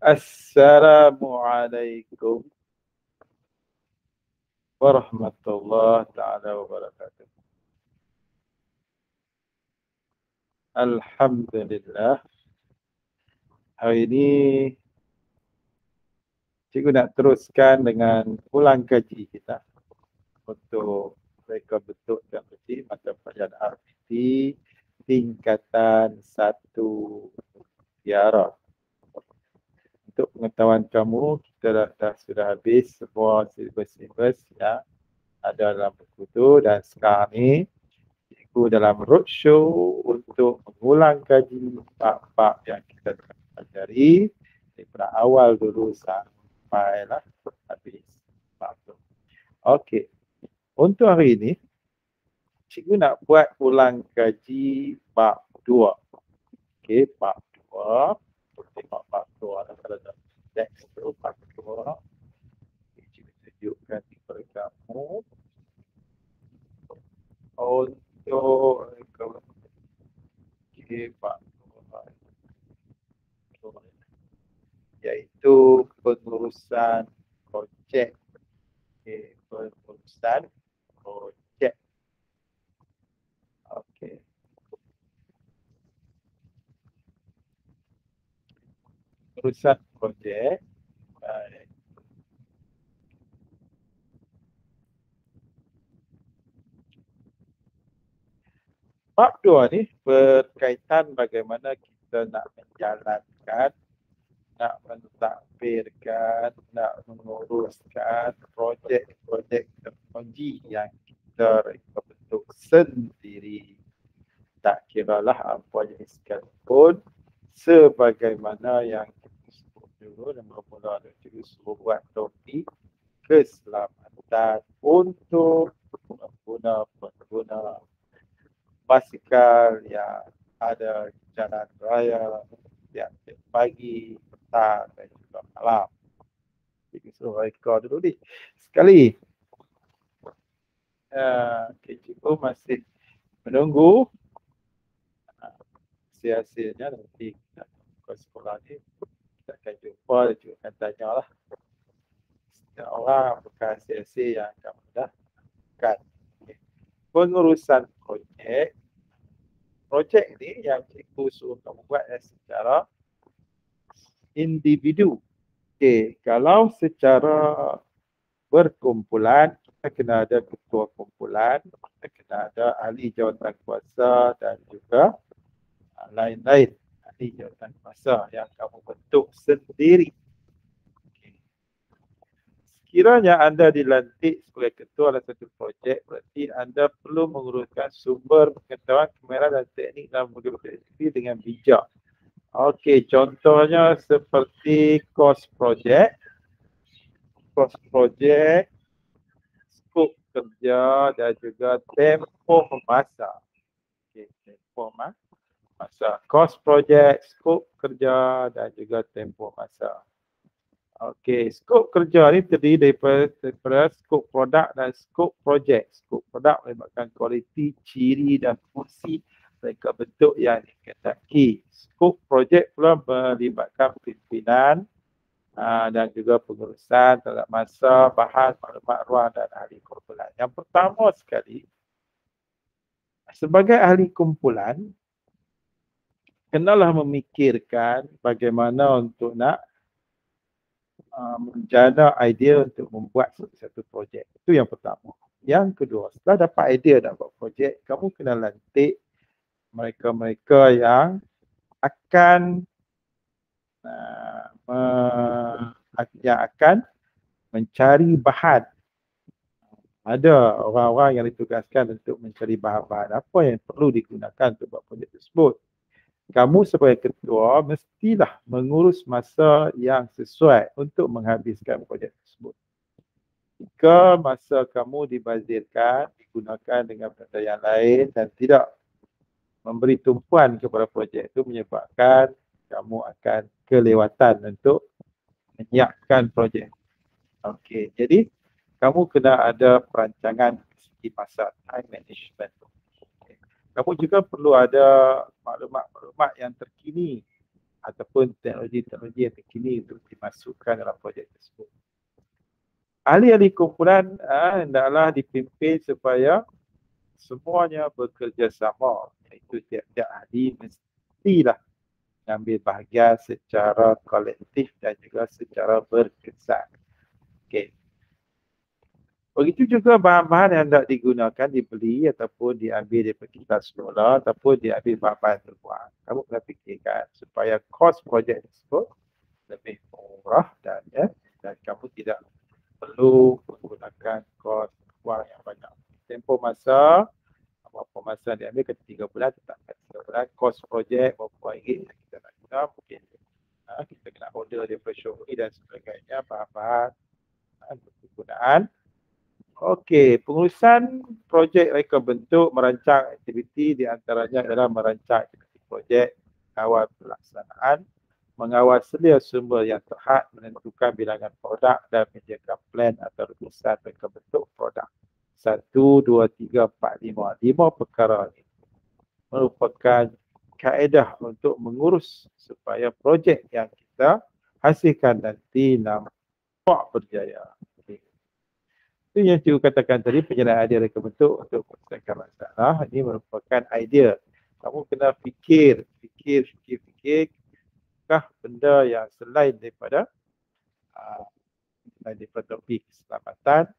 Assalamualaikum warahmatullahi taala wabarakatuh. Alhamdulillah. Hari ini cikgu nak teruskan dengan ulang kaji kita untuk reka bentuk dan besi mata pelajaran RPT tingkatan 1 tiara. Untuk pengetahuan kamu, kita sudah habis semua silibus-silibus yang ada dalam buku itu, dan sekarang ni cikgu dalam roadshow untuk mengulang kaji bab-bab yang kita pelajari daripada awal dulu sampailah habis bab tu. Okey. Untuk hari ini cikgu nak buat ulang kaji bab 2. Okey, bab 2. Tengok bab 2 kalau ada teks tu bab 2. Cikgu tunjukkan kepada kamu. Untuk bab 2 iaitu pengurusan projek. Okey, pengurusan projek. Okey. Pengurusan projek. Baik. Bab 2 ni berkaitan bagaimana kita nak menjalankan, nak mentadbirkan, nak menguruskan projek-projek teknologi yang kita reka bentuk sendiri. Tak kiralah apa jenis sekalipun, sebagaimana yang kita sebut dulu dan bermula dengan cikgu suruh buat topik keselamatan untuk pengguna basikal yang ada di jalan raya setiap pagi, petang dan juga malam. Cikgu suruh rekod dulu ni sekali. Cikgu masih menunggu hasil-hasilnya. Nanti ke sekolah ni kita akan jumpa dan juga akan tanya lah setiap orang apakah hasil-hasil yang kamu dapatkan. Pengurusan projek ni yang cikgu suruh kamu buat secara individu. Okey, kalau secara berkumpulan, kita kena ada ketua kumpulan, kita kena ada ahli jawatan kuasa dan juga lain-lain ahli jawatan kuasa yang kamu bentuk sendiri. Sekiranya anda dilantik sebagai ketua dalam satu projek, berarti anda perlu menguruskan sumber pengetahuan, kamera dan teknik dalam berbagai aktiviti dengan bijak. Okey, contohnya seperti kos projek, skop kerja dan juga tempoh masa. Okey, tempoh masa. Kos projek, skop kerja dan juga tempoh masa. Okey, skop kerja ni terdiri daripada skop produk dan skop projek. Skop produk melibatkan kualiti, ciri dan fungsi mereka bentuk yang dikendaki. Skop projek pula melibatkan pimpinan dan juga pengurusan terhadap masa, bahan, maklumat ruang dan ahli kumpulan. Yang pertama sekali, sebagai ahli kumpulan, kenalah memikirkan bagaimana untuk nak menjana idea untuk membuat satu projek. Itu yang pertama. Yang kedua, setelah dapat idea nak buat projek, kamu kena lantik mereka-mereka yang akan mencari bahan. Ada orang-orang yang ditugaskan untuk mencari bahan-bahan apa yang perlu digunakan untuk buat projek tersebut. Kamu sebagai ketua mestilah mengurus masa yang sesuai untuk menghabiskan projek tersebut. Jika masa kamu dibazirkan, digunakan dengan benda yang lain dan tidak memberi tumpuan kepada projek itu, menyebabkan kamu akan kelewatan untuk menyiapkan projek. Okey, jadi kamu kena ada perancangan segi masa, time management. Kamu juga perlu ada maklumat-maklumat yang terkini ataupun teknologi-teknologi yang terkini untuk dimasukkan dalam projek tersebut. Ahli-ahli kumpulan hendaklah dipimpin supaya semuanya bekerjasama, iaitu tiap-tiap ahli mestilah mengambil bahagian secara kolektif dan juga secara berkesan. Okey. Begitu juga bahan-bahan yang hendak digunakan dibeli ataupun diambil daripada kita semula ataupun diambil bahan-bahan terbuang. Kamu kena fikirkan supaya kos projek tersebut lebih murah dan kamu tidak perlu menggunakan kos wang yang banyak. Tempoh masa, berapa masa diambil, kata 3 bulan, tetapkan 3 bulan. Kos projek berapa ringgit yang kita nak guna, mungkin kita kena order daripada Shopee dan sebagainya, bahan-bahan penggunaan. Okey, pengurusan projek reka bentuk, merancang aktiviti di antaranya adalah merancang aktiviti projek, mengawal pelaksanaan, mengawal sedia sumber yang terhad, menentukan bilangan produk dan menyediakan plan atau rumusan reka bentuk produk. 1, 2, 3, 4, 5. 5 perkara ini merupakan kaedah untuk mengurus supaya projek yang kita hasilkan nanti nampak berjaya. Itu yang cikgu katakan tadi, penyediaan idea reka bentuk untuk menyelesaikan masalah. Ini merupakan idea. Kamu kena fikir benda yang selain daripada topik keselamatan.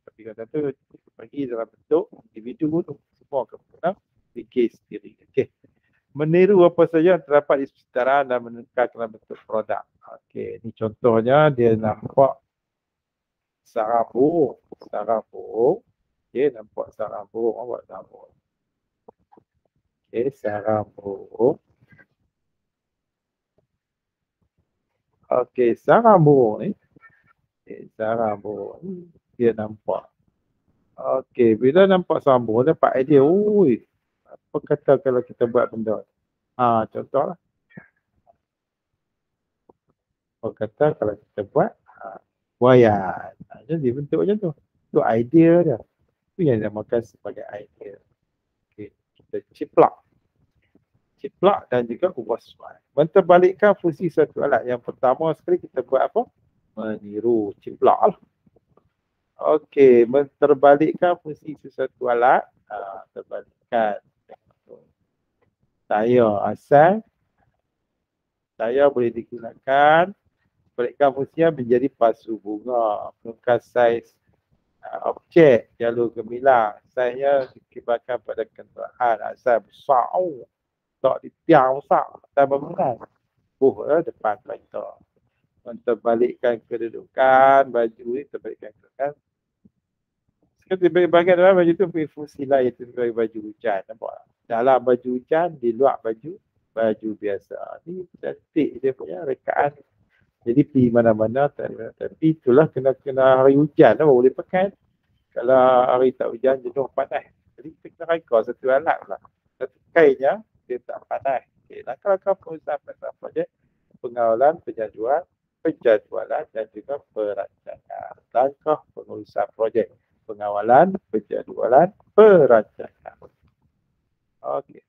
Tapi kata tu bagi dalam bentuk individu tu semua kena fikir sendiri. Okey. Meniru apa saja yang terdapat di sekitaran dan menukar dalam bentuk produk. Okey, ini contohnya dia nampak sarang burung. Okey, nampak sarang burung. Awak nampak. Okey, sarang burung. Okey, sarang burung ni. Sarang burung ni dia nampak. Okey, bila nampak sarang burung, dapat idea. Ui, apa kata kalau kita buat benda? Contohlah. Apa kata kalau kita buat buayan. Jadi bentuk macam tu. Itu idea dia. Itu yang dinamakan sebagai idea. Okay. Kita ciplak dan juga ubah suai. Menterbalikkan fungsi satu alat. Yang pertama sekali kita buat apa? Meniru, ciplak lah. Okey, menterbalikkan fungsi sesuatu alat. Terbalikkan. Saya boleh digunakan. Balikkan fungsinya menjadi pasu bunga. Menukar saiz objek jalur gemilang. Saiznya dikibarkan pada kenderaan. Saiz besar. Tak di tiang besar. Saiz bangunan. Depan kereta. Menterbalikkan kedudukan baju ni, terbalikkan kedudukan. Sekarang bahagian dalam baju tu punya fungsi lain. Itu sebagai baju hujan. Nampak? Dalam baju hujan, di luar baju biasa. Ni cantik dia punya rekaan. Jadi pergi mana-mana, tapi itulah kena hari hujan lah boleh pakai. Kalau hari tak hujan, jenuh panas. Jadi kita kena reka satu alat lah. Satu kainnya, dia tak panas. Okay. Langkah-langkah pengurusan projek, pengawalan, penjadualan dan juga perancangan. Langkah pengurusan projek, pengawalan, penjadualan, perancangan. Okey.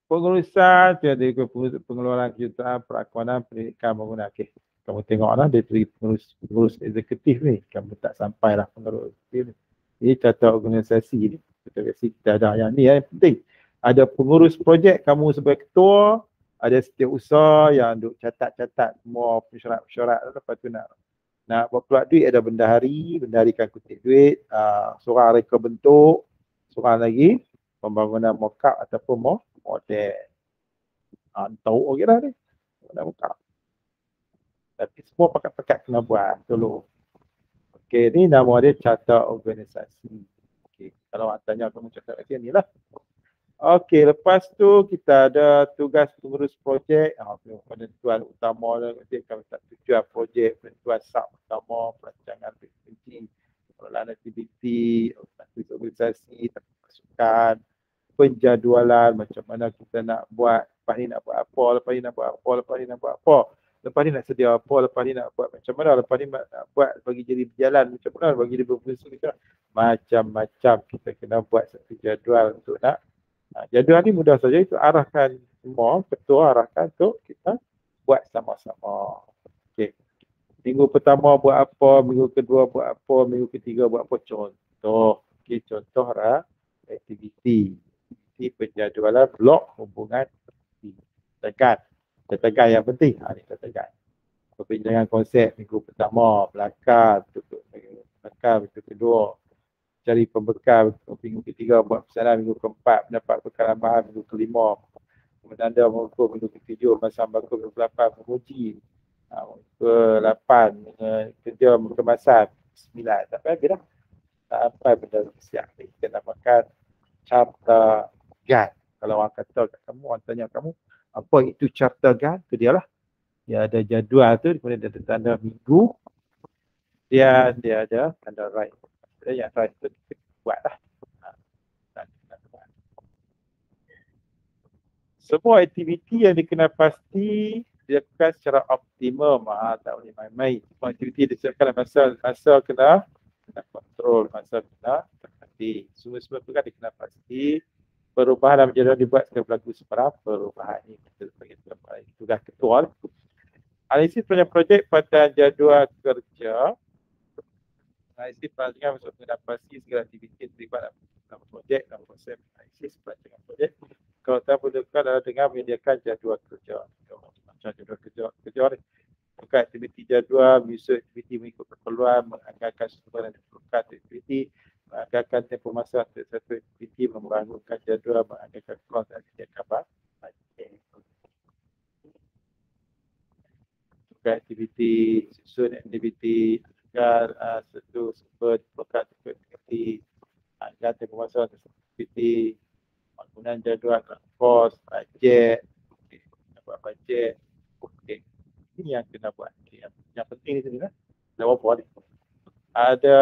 Pengurusan, jadi pengeluaran kejutaan, perakuanan, pendidikan bangunan. Okey. Kamu tengoklah dia beri pengurus eksekutif ni. Kamu tak sampailah pengurus eksekutif ni. Ini tata organisasi ni. Kita ada yang ni yang penting. Ada pengurus projek, kamu sebagai ketua, ada setiausaha yang duk catat-catat semua syarat-syarat. Lepas tu nak buat keluar duit, ada bendaharikan kutip duit, seorang reka bentuk, seorang lagi pembangunan mock-up ataupun model. Tahu okey dah ni. Nak buka. Tapi semua pakat-pakat kena buat dulu. Okey, ni nama dia carta organisasi. Okey, kalau awak tanya kamu carta organisasi ni lah. Okey, lepas tu kita ada tugas pengurus projek. Penentuan utama lah. Kami tak tujuan projek, penentuan sub utama, perancangan aktiviti, pengelolaan aktiviti, organisasi, pasukan, penjadualan, macam mana kita nak buat, lepas ni nak buat apa, lepas ni nak buat apa, lepas ni nak buat apa, lepas ni nak sedia apa, lepas ni nak buat macam mana, lepas ni nak buat bagi jadi berjalan macam mana, bagi dia berfungsi macam mana. Macam-macam kita kena buat satu jadual untuk nak Jadual ni mudah saja, itu arahkan semua, ketua arahkan untuk kita buat sama-sama. Okey. Minggu pertama buat apa, minggu kedua buat apa, minggu ketiga buat apa, contoh. Okey, contoh aktiviti. Ini penjadualan blok hubungan tekan. Tekan yang penting. Ini tekan. Perbincangan konsep minggu pertama, belakang, tutup belakang, minggu kedua. Cari pembekal minggu ketiga, buat pesanan minggu keempat, mendapat bekal tambahan minggu kelima, menanda mengukur minggu ketujuh, masam baku minggu ke-8, menguji ke-8, kerja kemasan 9, sampai habis dah. Sampai benda siap ni, kita namakan charter guide. Kalau orang kata kat kamu, orang tanya kamu, apa itu charter guide? Itu dia lah. Dia ada jadual tu, kemudian dia ada tanda minggu, dia ada tanda right. Yang right tu kita buat lah. Semua aktiviti yang dikenal pasti dilakukan secara optimum. Tak boleh main-main. Semua aktiviti disediakan masa kena kontrol, masa kena terhati. Semua itu kan dikenal pasti. Perubahan dalam jadual dibuat secara berlaku separah. Perubahan ini kita bagi tugas ketua. Analisis projek pada jadual kerja. Analisis pelantikan untuk mengenal pasti segala aktiviti yang terlibat dalam projek, dalam proses analisis pelantikan projek. Kalau tak perlukan adalah dengan menyediakan jadual kerja. Macam jadual kerja ni. Bukan aktiviti jadual, menyusun aktiviti mengikut keperluan, menganggarkan sumber yang diperlukan aktiviti, menganggarkan tempoh masa untuk satu aktiviti, membangunkan jadual, menganggarkan kos dan menyediakan bajet. Bukan aktiviti, susun aktiviti, agar satu sumber diperlukan aktiviti, anggaran tempoh masa untuk aktiviti, penggunaan jadual, kos, bajet, buat bajet. Okey. Ini yang kena buat. Okay. Yang penting ni sini lah. Dah berapa ni? Ada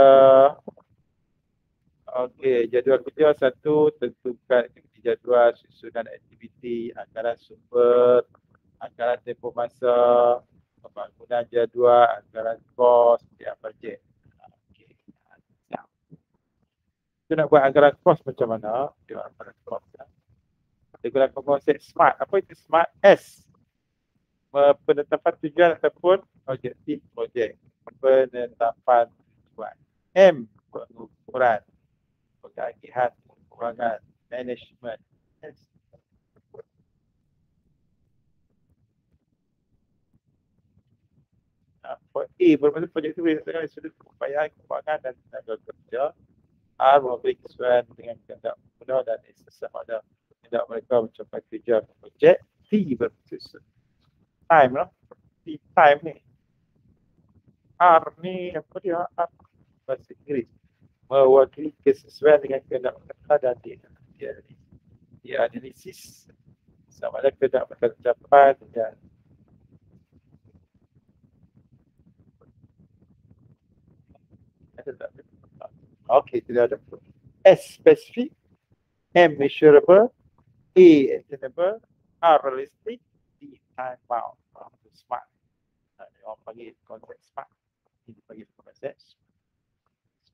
jadual kerja satu, tentukan aktiviti jadual, susunan aktiviti, anggaran sumber, anggaran tempoh masa, pembangunan jadual, anggaran kos, setiap bajet. Okey. Kita nak buat anggaran kos macam mana? Dia anggaran kos. Dia gunakan konsep SMART. Apa itu SMART? S. Penetapan tujuan ataupun objektif projek. Penetapan tujuan. M. Pengukuran. Pengagihan, pengurangan, management. S. E. Bermaksud projek itu berdasarkan sudut keupayaan, keuangan dan tenaga kerja. R. Memberi kesesuaian dengan kehendak pengguna dan sesama ada tidak mereka mencapai tujuan projek. T. Bermaksud time lah. T. Time ni. R ni apa dia? R bahasa Inggeris. Mewakili kesesuaian dengan kehendak mereka dan dia analisis sama ada kehendak mereka tercapai dan okey, tidak ada. S. Specific. M. Measurable. A. Attainable. R. Realistic. D. Time bound. Smart. Orang panggil konsep smart. Ini dipanggil konsep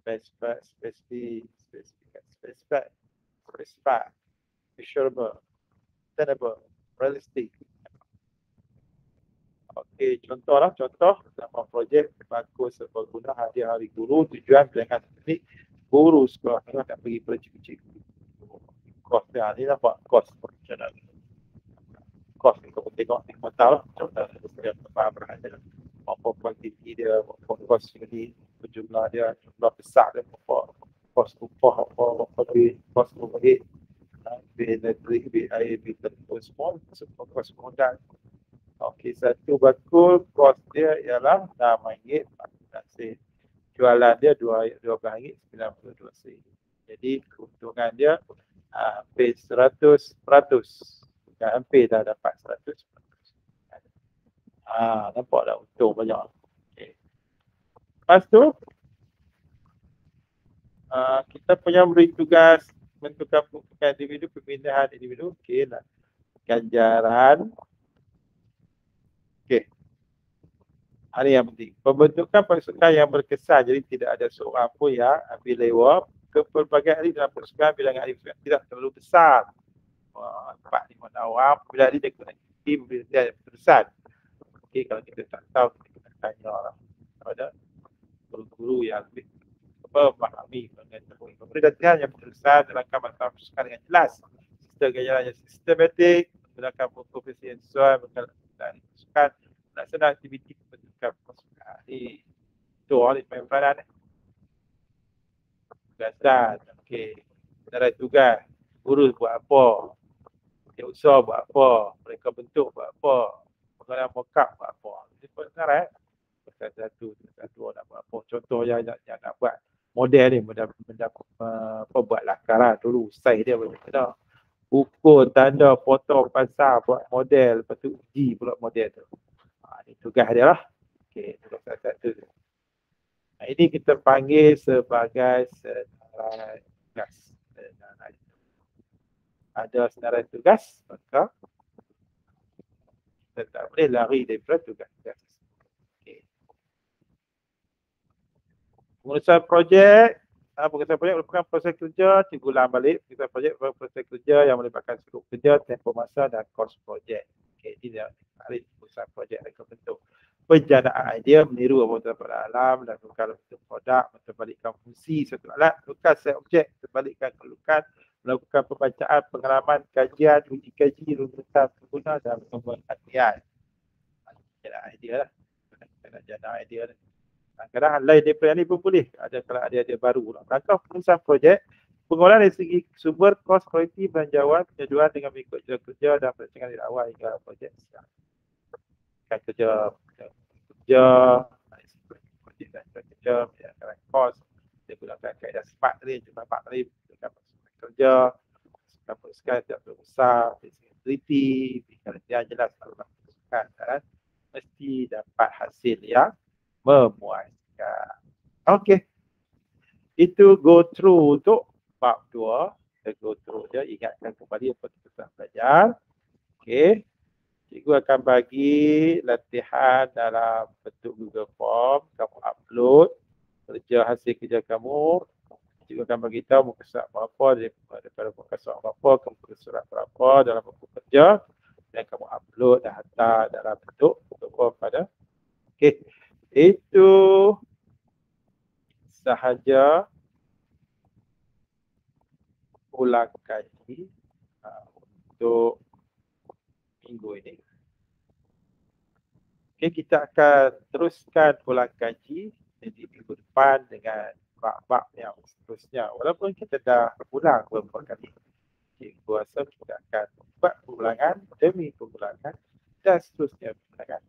specific, measurable, attainable, realistic. Okey, contoh nama projek bagus berguna hadiah hari guru, tujuan bilangan teknik guru sekolah ni nak pergi pada cikgu-cikgu. Kos dia ni nampak kos perencanaan. Kos ni kau tengok ni kau tahu lah contoh dia faham berhadap apa kuantiti dia, apa kos ni, jumlah dia, jumlah besar dia, apa kos upah, apa kos overhead, bil elektrik, bil air, bil telefon semua, semua kos modal. Okey, satu bakul kos dia ialah RM6, tak sen. Jualan dia RM12.92. Jadi keuntungan dia hampir 100%. Bukan hampir dah dapat 100%. Nampak dah untung banyak. Okay. Lepas tu kita punya beri tugas menentukan peruntukan individu, pemindahan individu. Okey lah. Ganjaran. Okey. Ini yang penting. Pembentukan pasukan yang berkesan. Jadi tidak ada seorang pun yang ambil lewat ke pelbagai ahli dalam pasukan bilangan ahli tidak terlalu besar. 4-5 tahun. Bila dia kena tim, bila dia ada keputusan. Okey, kalau kita tak tahu, kita kena tanya orang. Ada guru-guru yang lebih memahami mengenai teknologi. Kemudian yang keputusan dalam masalah fiscal dengan jelas. Sistem ganjaran yang sistematik, menggunakan profesi yang sesuai, menggunakan pasukan, melaksanakan aktiviti pembentukan pasukan. Itu orang yang peranan. Tugasan, okey. Cara tugas, guru buat apa, usaha buat apa, mereka bentuk buat apa, pengarah mockup buat apa. Ini pengarah satu nak buat apa. Contoh yang nak buat model ni, buat lakaran dulu, size dia berbeza. Ukur, tanda, potong, pasang, buat model, lepas tu uji pula model tu. Ini tugas dia lah. Okey, tugas satu. Ini kita panggil sebagai senarai tugas. Ada senarai tugas, maka kita tak boleh lari daripada tugas. Okay. Pengurusan projek, pengurusan projek merupakan proses kerja, cikgu ulang balik. Pengurusan projek merupakan proses kerja yang melibatkan skop kerja, tempoh masa dan kos projek. Okay, ini dia tarik pengurusan projek mereka bentuk. Penjanaan idea, meniru apa terdapat dalam dan menukar bentuk produk, menterbalikkan fungsi satu alat, menukar set objek, terbalikkan kelukan, melakukan pembacaan, pengalaman, kajian, uji kaji, runtutan pengguna dan pembuat latihan. Jangan idea lah. Jangan idea lah. Kadang-kadang lain daripada ni pun boleh. Ada kalau ada baru. Langkah pengurusan projek, pengolahan dari segi sumber, kos, kualiti, belanjawan, penyajuan dengan mengikut jalan kerja dan perancangan dari awal hingga projek. Kerja, projek dan kerja, menyediakan kos, dia gunakan kaedah SMART tadi, cuma 4 tadi, kerja, kapasitas tidak besar, flexibility, pekerjaan jelas dalam keputusan dan mesti dapat hasil yang memuaskan. Okey. Itu go through untuk bab 2. Kita go through je, ingatkan kembali apa kita telah belajar. Okey. Cikgu akan bagi latihan dalam bentuk Google Form, kamu upload hasil kerja kamu. Cikgu akan bagi tahu muka surat berapa daripada muka surat berapa, muka surat berapa dalam buku kerja dan kamu upload dan hantar dalam bentuk Google Form pada. Okey. Itu sahaja ulang kaji untuk minggu ini. Okey, kita akan teruskan ulang kaji di minggu depan dengan bab-bab yang seterusnya. Walaupun kita dah ulang beberapa kali, cikgu rasa kita akan buat pengulangan demi pengulangan dan seterusnya pengulangan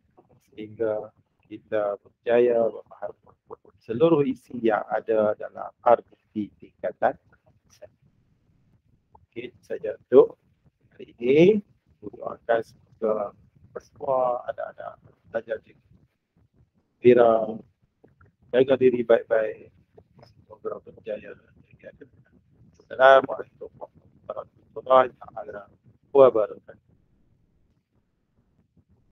sehingga kita berjaya memahami seluruh isi yang ada dalam RBP tingkatan. Okey, saja untuk hari ini. Doakan semoga semua anak-anak belajar kira jaga diri baik-baik. Semoga berjaya. Assalamualaikum warahmatullahi wabarakatuh.